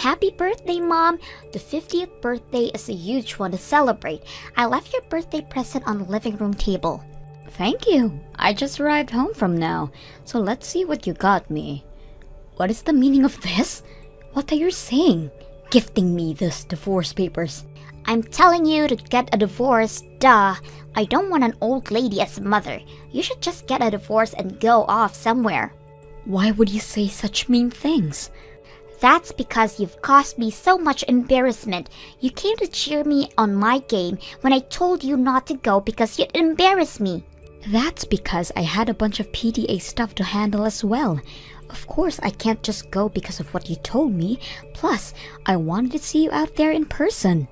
Happy birthday, Mom! The 50th birthday is a huge one to celebrate. I left your birthday present on the living room table. Thank you. I just arrived home from now, so let's see what you got me. What is the meaning of this? What are you saying? Gifting me this divorce papers. I'm telling you to get a divorce, duh. I don't want an old lady as a mother. You should just get a divorce and go off somewhere. Why would you say such mean things? That's because you've caused me so much embarrassment. You came to cheer me on my game when I told you not to go because you'd embarrass me. That's because I had a bunch of PTA stuff to handle as well. Of course, I can't just go because of what you told me. Plus, I wanted to see you out there in person.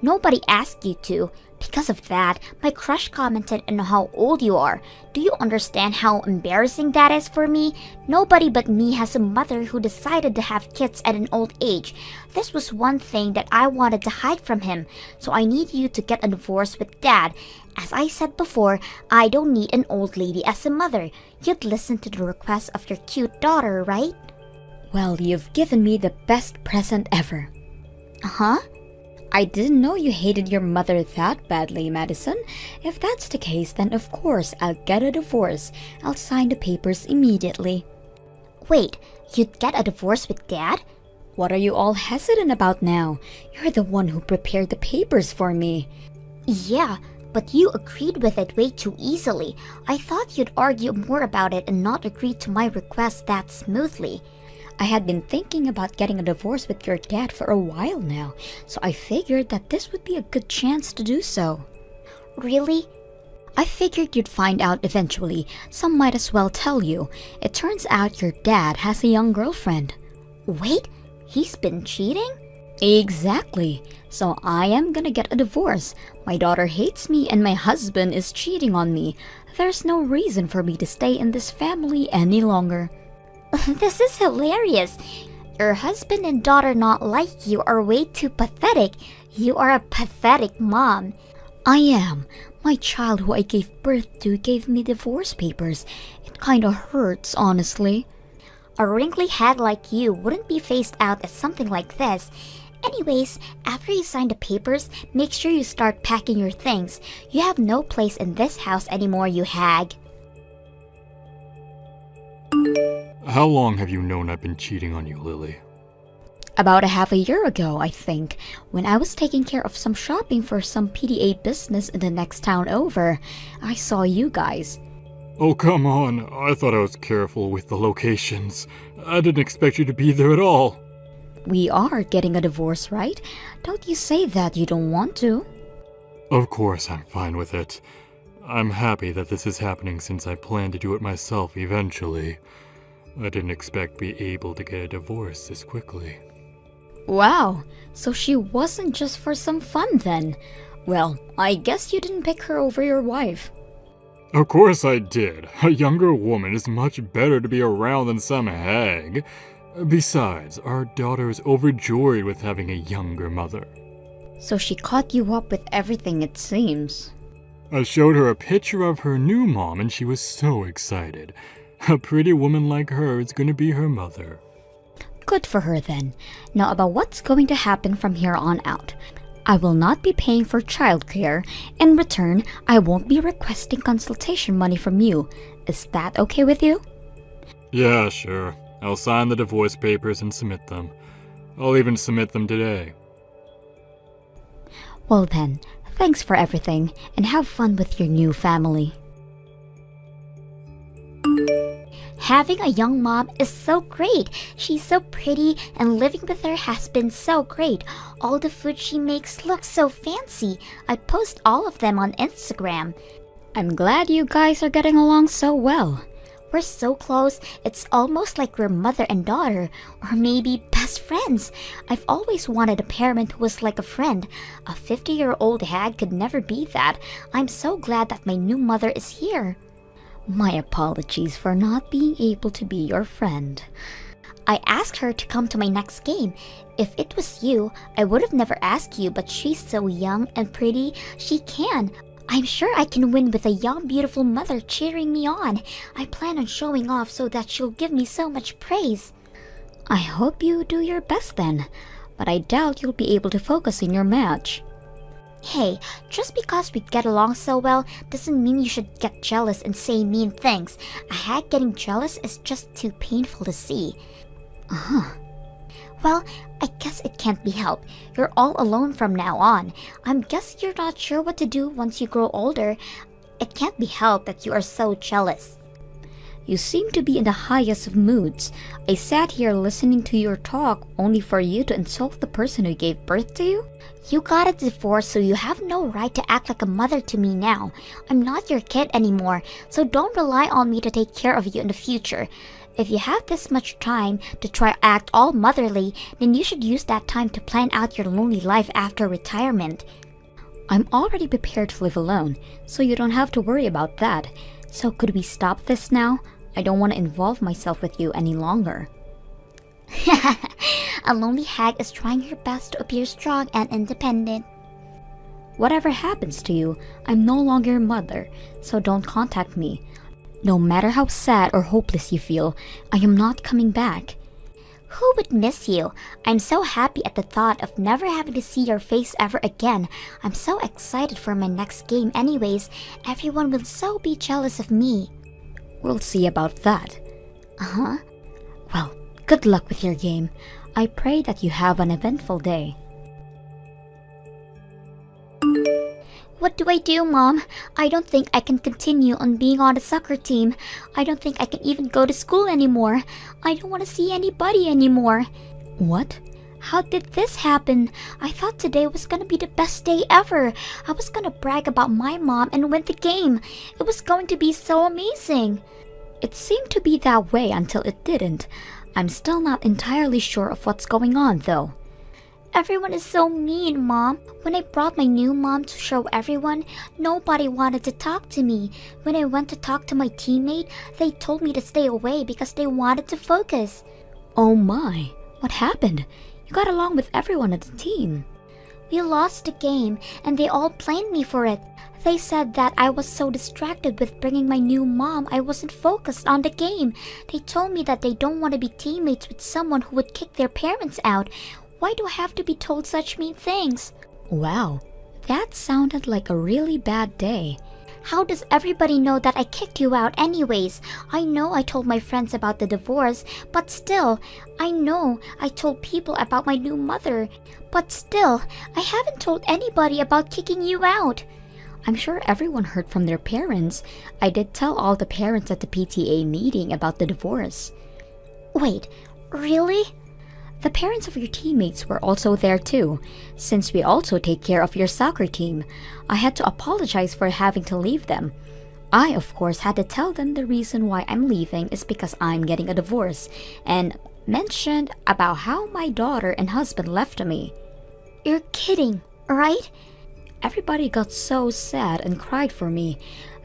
Nobody asked you to. Because of that, my crush commented on how old you are. Do you understand how embarrassing that is for me? Nobody but me has a mother who decided to have kids at an old age. This was one thing that I wanted to hide from him, so I need you to get a divorce with Dad. As I said before, I don't need an old lady as a mother. You'd listen to the request of your cute daughter, right? Well, you've given me the best present ever. Huh? I didn't know you hated your mother that badly, Madison. If that's the case, then of course I'll get a divorce. I'll sign the papers immediately. Wait, you'd get a divorce with Dad? What are you all hesitant about now? You're the one who prepared the papers for me. Yeah, but you agreed with it way too easily. I thought you'd argue more about it and not agree to my request that smoothly. I had been thinking about getting a divorce with your dad for a while now, so I figured that this would be a good chance to do so. Really? I figured you'd find out eventually, so might as well tell you. It turns out your dad has a young girlfriend. Wait, he's been cheating? Exactly. So I am gonna get a divorce. My daughter hates me and my husband is cheating on me. There's no reason for me to stay in this family any longer. This is hilarious. Your husband and daughter not like you are way too pathetic. You are a pathetic mom. I am. My child who I gave birth to gave me divorce papers. It kinda hurts, honestly. A wrinkly head like you wouldn't be phased out as something like this. Anyways, after you sign the papers, make sure you start packing your things. You have no place in this house anymore, you hag. How long have you known I've been cheating on you, Lily? About a half a year ago, I think, when I was taking care of some shopping for some PDA business in the next town over, I saw you guys. Oh, come on. I thought I was careful with the locations. I didn't expect you to be there at all. We are getting a divorce, right? Don't you say that you don't want to. Of course I'm fine with it. I'm happy that this is happening since I plan to do it myself eventually. I didn't expect to be able to get a divorce this quickly. Wow, so she wasn't just for some fun then. Well, I guess you didn't pick her over your wife. Of course I did. A younger woman is much better to be around than some hag. Besides, our daughter is overjoyed with having a younger mother. So she caught you up with everything, it seems. I showed her a picture of her new mom and she was so excited. A pretty woman like her is going to be her mother. Good for her then. Now about what's going to happen from here on out. I will not be paying for childcare. In return, I won't be requesting consultation money from you. Is that okay with you? Yeah, sure. I'll sign the divorce papers and submit them. I'll even submit them today. Well then, thanks for everything, and have fun with your new family. Having a young mom is so great. She's so pretty and living with her has been so great. All the food she makes looks so fancy. I post all of them on Instagram. I'm glad you guys are getting along so well. We're so close, it's almost like we're mother and daughter, or maybe best friends. I've always wanted a parent who was like a friend. A 50-year-old hag could never be that. I'm so glad that my new mother is here. My apologies for not being able to be your friend. I asked her to come to my next game. If it was you, I would have never asked you, but she's so young and pretty, she can. I'm sure I can win with a young, beautiful mother cheering me on. I plan on showing off so that she'll give me so much praise. I hope you do your best then, but I doubt you'll be able to focus in your match. Hey, just because we get along so well doesn't mean you should get jealous and say mean things. A hag getting jealous is just too painful to see. Well, I guess it can't be helped. You're all alone from now on. I'm guessing you're not sure what to do once you grow older. It can't be helped that you are so jealous. You seem to be in the highest of moods. I sat here listening to your talk only for you to insult the person who gave birth to you? You got a divorce, so you have no right to act like a mother to me now. I'm not your kid anymore, so don't rely on me to take care of you in the future. If you have this much time to try act all motherly, then you should use that time to plan out your lonely life after retirement. I'm already prepared to live alone, so you don't have to worry about that. So could we stop this now? I don't want to involve myself with you any longer. A lonely hag is trying her best to appear strong and independent. Whatever happens to you, I'm no longer your mother, so don't contact me. No matter how sad or hopeless you feel, I am not coming back. Who would miss you? I'm so happy at the thought of never having to see your face ever again. I'm so excited for my next game anyways. Everyone will so be jealous of me. We'll see about that. Uh-huh. Well, good luck with your game. I pray that you have an eventful day. What do I do, Mom? I don't think I can continue on being on the soccer team. I don't think I can even go to school anymore. I don't want to see anybody anymore. What? How did this happen? I thought today was gonna be the best day ever. I was gonna brag about my mom and win the game. It was going to be so amazing. It seemed to be that way until it didn't. I'm still not entirely sure of what's going on, though. Everyone is so mean, Mom. When I brought my new mom to show everyone, nobody wanted to talk to me. When I went to talk to my teammate, they told me to stay away because they wanted to focus. Oh my, what happened? You got along with everyone at the team. We lost the game, and they all blamed me for it. They said that I was so distracted with bringing my new mom, I wasn't focused on the game. They told me that they don't want to be teammates with someone who would kick their parents out. Why do I have to be told such mean things? Wow, that sounded like a really bad day. How does everybody know that I kicked you out anyways? I know I told my friends about the divorce, but still, I know I told people about my new mother. But still, I haven't told anybody about kicking you out. I'm sure everyone heard from their parents. I did tell all the parents at the PTA meeting about the divorce. Wait, really? The parents of your teammates were also there too, since we also take care of your soccer team. I had to apologize for having to leave them. I, of course, had to tell them the reason why I'm leaving is because I'm getting a divorce, and mentioned about how my daughter and husband left me. You're kidding, right? Everybody got so sad and cried for me.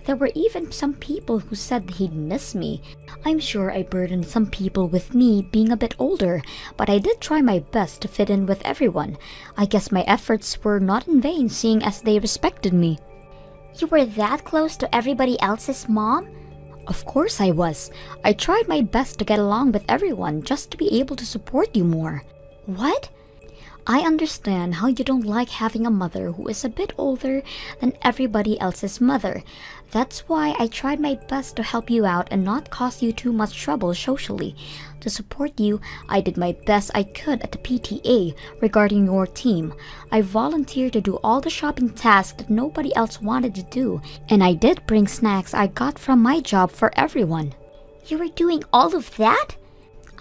There were even some people who said he'd miss me. I'm sure I burdened some people with me being a bit older, but I did try my best to fit in with everyone. I guess my efforts were not in vain seeing as they respected me. You were that close to everybody else's mom? Of course I was. I tried my best to get along with everyone just to be able to support you more. What? I understand how you don't like having a mother who is a bit older than everybody else's mother. That's why I tried my best to help you out and not cause you too much trouble socially. To support you, I did my best I could at the PTA regarding your team. I volunteered to do all the shopping tasks that nobody else wanted to do, and I did bring snacks I got from my job for everyone. You were doing all of that?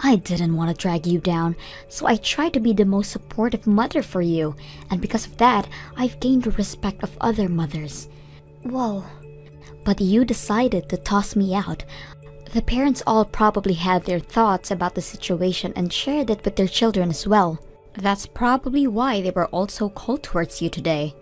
I didn't want to drag you down, so I tried to be the most supportive mother for you, and because of that, I've gained the respect of other mothers. Whoa. But you decided to toss me out. The parents all probably had their thoughts about the situation and shared it with their children as well. That's probably why they were all so cold towards you today.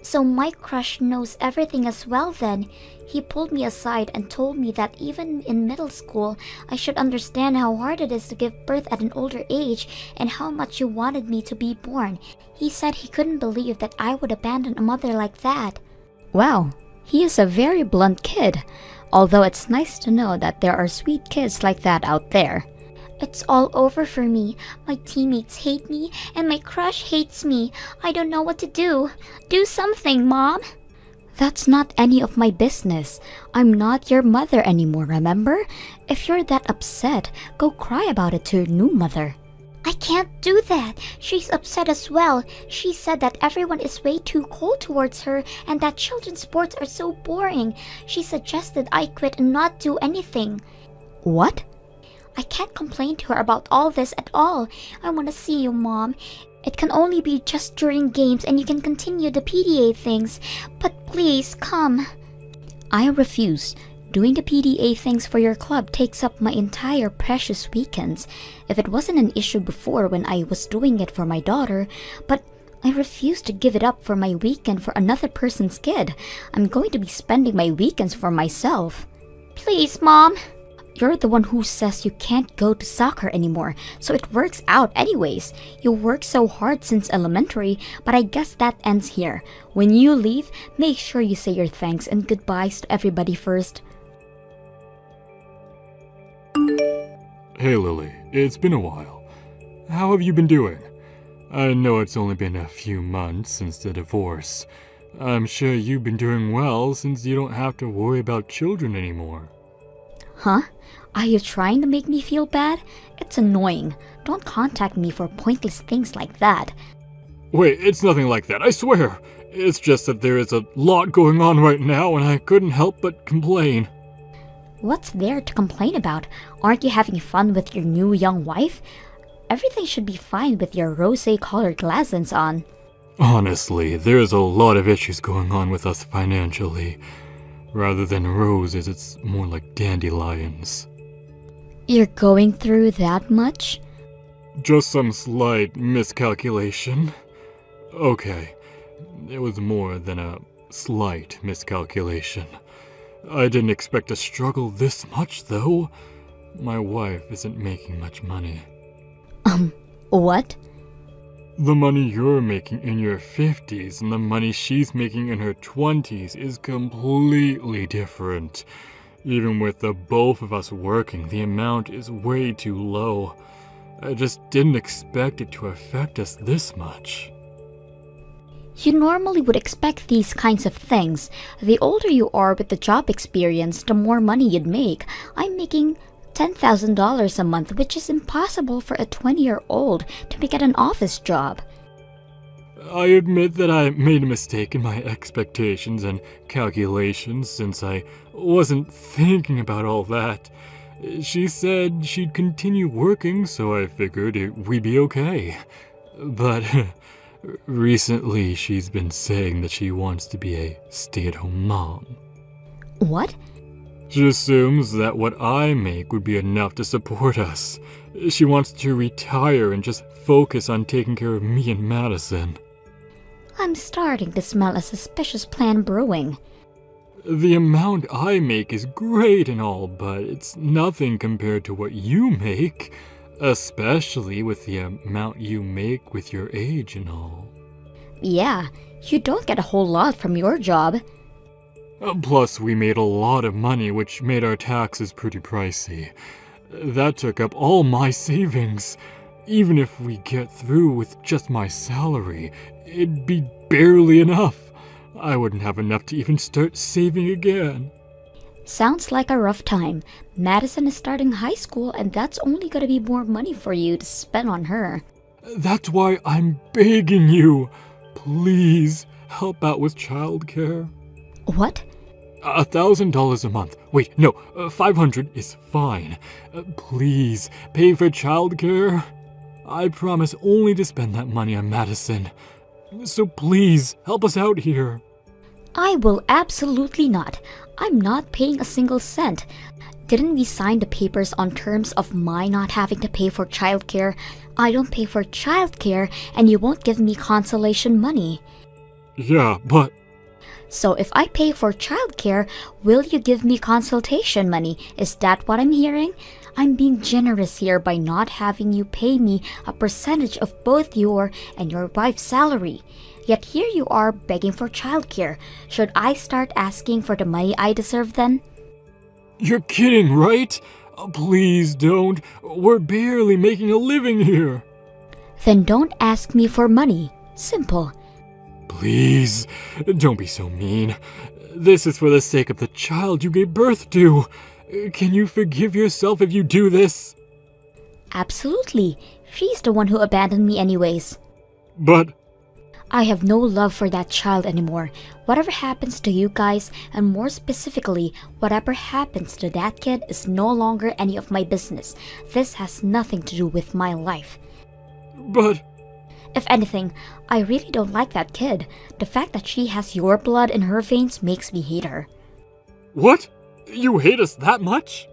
So my crush knows everything as well then. He pulled me aside and told me that even in middle school, I should understand how hard it is to give birth at an older age and how much you wanted me to be born. He said he couldn't believe that I would abandon a mother like that. Wow, he is a very blunt kid, although it's nice to know that there are sweet kids like that out there. It's all over for me. My teammates hate me, and my crush hates me. I don't know what to do. Do something, Mom. That's not any of my business. I'm not your mother anymore, remember? If you're that upset, go cry about it to your new mother. I can't do that. She's upset as well. She said that everyone is way too cold towards her and that children's sports are so boring. She suggested I quit and not do anything. What? I can't complain to her about all this at all. I want to see you, Mom. It can only be just during games and you can continue the PDA things. But please, come. I refuse. Doing the PDA things for your club takes up my entire precious weekends. If it wasn't an issue before when I was doing it for my daughter, but I refuse to give it up for my weekend for another person's kid. I'm going to be spending my weekends for myself. Please, Mom. You're the one who says you can't go to soccer anymore, so it works out anyways. You worked so hard since elementary, but I guess that ends here. When you leave, make sure you say your thanks and goodbyes to everybody first. Hey Lily, it's been a while. How have you been doing? I know it's only been a few months since the divorce. I'm sure you've been doing well since you don't have to worry about children anymore. Huh? Are you trying to make me feel bad? It's annoying. Don't contact me for pointless things like that. Wait, it's nothing like that, I swear. It's just that there is a lot going on right now and I couldn't help but complain. What's there to complain about? Aren't you having fun with your new young wife? Everything should be fine with your rosé-colored glasses on. Honestly, there's a lot of issues going on with us financially. Rather than roses, it's more like dandelions. You're going through that much? Just some slight miscalculation. Okay, it was more than a slight miscalculation. I didn't expect to struggle this much, though. My wife isn't making much money. What? The money you're making in your 50s and the money she's making in her 20s is completely different. Even with the both of us working, the amount is way too low. I just didn't expect it to affect us this much. You normally would expect these kinds of things. The older you are with the job experience, the more money you'd make. I'm making $10,000 a month, which is impossible for a 20-year-old to make at an office job. I admit that I made a mistake in my expectations and calculations since I wasn't thinking about all that. She said she'd continue working, so I figured we'd be okay. But recently she's been saying that she wants to be a stay-at-home mom. What? She assumes that what I make would be enough to support us. She wants to retire and just focus on taking care of me and Madison. I'm starting to smell a suspicious plan brewing. The amount I make is great and all, but it's nothing compared to what you make. Especially with the amount you make with your age and all. Yeah, you don't get a whole lot from your job. Plus, we made a lot of money, which made our taxes pretty pricey. That took up all my savings. Even if we get through with just my salary, it'd be barely enough. I wouldn't have enough to even start saving again. Sounds like a rough time. Madison is starting high school, and that's only gonna be more money for you to spend on her. That's why I'm begging you. Please, help out with childcare. What? $1,000 a month. Wait, no, 500 is fine. Please, pay for childcare. I promise only to spend that money on Madison. So please, help us out here. I will absolutely not. I'm not paying a single cent. Didn't we sign the papers on terms of my not having to pay for childcare? I don't pay for childcare, and you won't give me consolation money. Yeah, but... So if I pay for childcare, will you give me consultation money? Is that what I'm hearing? I'm being generous here by not having you pay me a percentage of both your and your wife's salary. Yet here you are begging for childcare. Should I start asking for the money I deserve then? You're kidding, right? Please don't. We're barely making a living here. Then don't ask me for money. Simple. Please, don't be so mean. This is for the sake of the child you gave birth to. Can you forgive yourself if you do this? Absolutely. She's the one who abandoned me anyways. But I have no love for that child anymore. Whatever happens to you guys, and more specifically, whatever happens to that kid is no longer any of my business. This has nothing to do with my life. But If anything, I really don't like that kid. The fact that she has your blood in her veins makes me hate her. what? You hate us that much?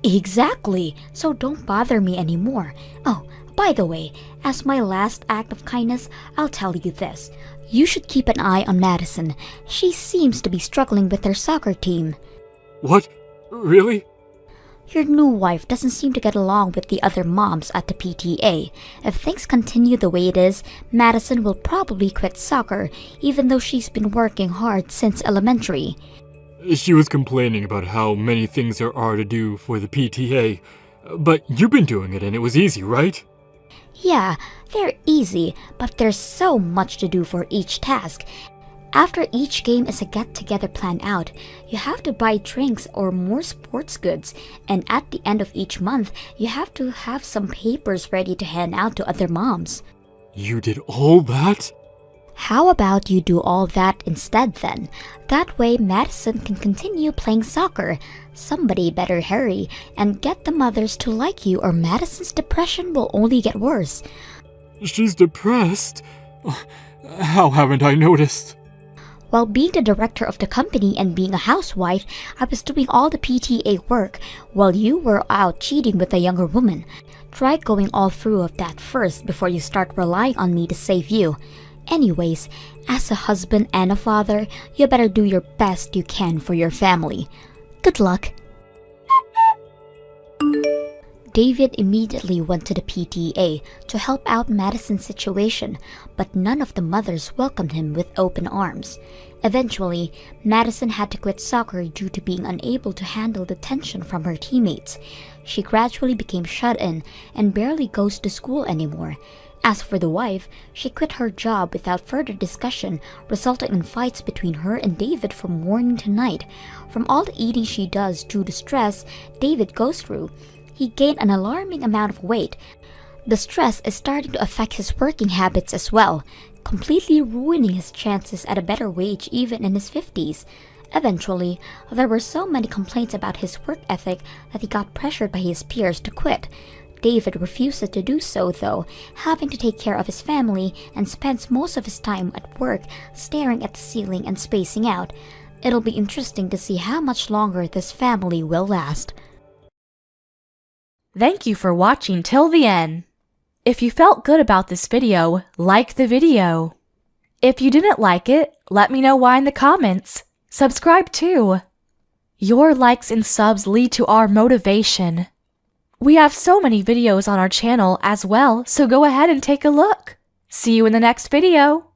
Exactly, so don't bother me anymore. Oh, by the way, as my last act of kindness, I'll tell you this. You should keep an eye on Madison. She seems to be struggling with her soccer team. What? Really? Your new wife doesn't seem to get along with the other moms at the PTA. If things continue the way it is, Madison will probably quit soccer, even though she's been working hard since elementary. She was complaining about how many things there are to do for the PTA. But you've been doing it and it was easy, right? Yeah, they're easy, but there's so much to do for each task. After each game is a get-together planned out, you have to buy drinks or more sports goods, and at the end of each month, you have to have some papers ready to hand out to other moms. You did all that? How about you do all that instead then? That way Madison can continue playing soccer. Somebody better hurry and get the mothers to like you, or Madison's depression will only get worse. She's depressed? How haven't I noticed? While being the director of the company and being a housewife, I was doing all the PTA work while you were out cheating with a younger woman. Try going all through of that first before you start relying on me to save you. Anyways, as a husband and a father, you better do your best you can for your family. Good luck. David immediately went to the PTA to help out Madison's situation, but none of the mothers welcomed him with open arms. Eventually, Madison had to quit soccer due to being unable to handle the tension from her teammates. She gradually became shut in and barely goes to school anymore. As for the wife, she quit her job without further discussion, resulting in fights between her and David from morning to night. From all the eating she does due to stress David goes through, he gained an alarming amount of weight. The stress is starting to affect his working habits as well, completely ruining his chances at a better wage even in his 50s. Eventually, there were so many complaints about his work ethic that he got pressured by his peers to quit. David refuses to do so though, having to take care of his family and spends most of his time at work staring at the ceiling and spacing out. It'll be interesting to see how much longer this family will last. Thank you for watching till the end. If you felt good about this video, like the video. If you didn't like it, let me know why in the comments. Subscribe too. Your likes and subs lead to our motivation. We have so many videos on our channel as well, so go ahead and take a look. See you in the next video.